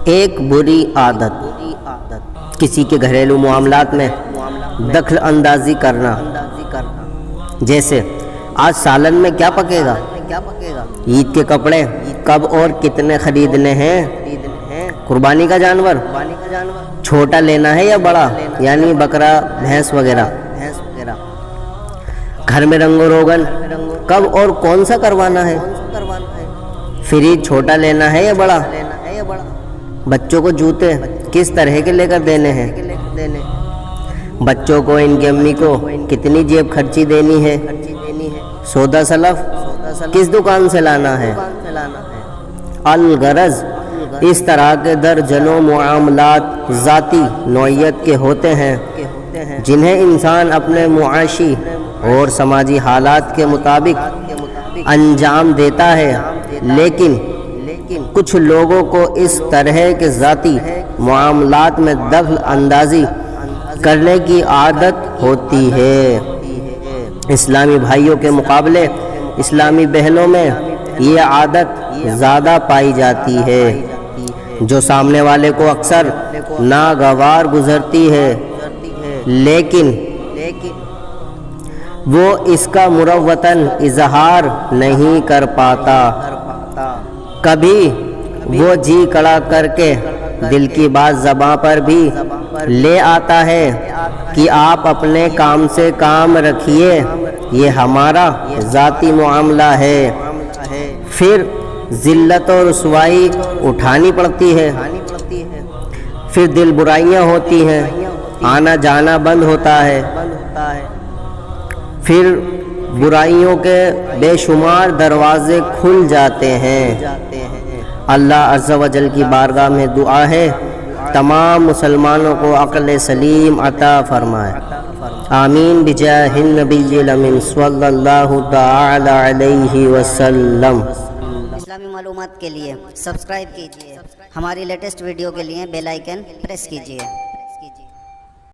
ایک بری عادت، کسی کے گھریلو معاملات میں دخل اندازی کرنا، جیسے آج سالن میں کیا پکے گا، عید کے کپڑے کب اور کتنے خریدنے ہیں، قربانی کا جانور چھوٹا لینا ہے یا بڑا، یعنی بکرا بھینس وغیرہ، گھر میں رنگ و روغن کب اور کون سا کروانا ہے، فریج چھوٹا لینا ہے یا بڑا، بچوں کو جوتے کس طرح کے لے کر دینے ہیں، بچوں کو ان کی امی کو کتنی جیب خرچی دینی ہے، سودا سلف کس دکان سے لانا ہے۔ الغرض اس طرح کے درجنوں معاملات ذاتی نوعیت کے ہوتے ہیں جنہیں انسان اپنے معاشی اور سماجی حالات کے مطابق انجام دیتا ہے، لیکن کچھ لوگوں کو اس طرح کے ذاتی معاملات میں دخل اندازی کرنے کی عادت ہوتی ہے۔ اسلامی بھائیوں کے مقابلے اسلامی بہنوں میں یہ عادت زیادہ پائی جاتی ہے، جو سامنے والے کو اکثر ناگوار گزرتی ہے، لیکن وہ اس کا مروتاً اظہار نہیں کر پاتا۔ کبھی وہ جی کڑا کر کے دل کی بات زباں پر بھی لے آتا ہے کہ آپ اپنے کام سے کام رکھیے، یہ ہمارا ذاتی معاملہ ہے، پھر ذلت اور رسوائی اٹھانی پڑتی ہے، پھر دل برائیاں ہوتی ہیں، آنا جانا بند ہوتا ہے، پھر برائیوں کے بے شمار دروازے کھل جاتے ہیں۔ اللہ عز و جل کی بارگاہ میں دعا ہے تمام مسلمانوں کو عقل سلیم عطا فرمائے، آمین بجاہ النبی الامین صلی اللہ تعالی علیہ وسلم۔ اسلامی معلومات کے لیے سبسکرائب کیجئے، ہماری لیٹسٹ ویڈیو کے لیے بیل آئیکن پریس کیجئے۔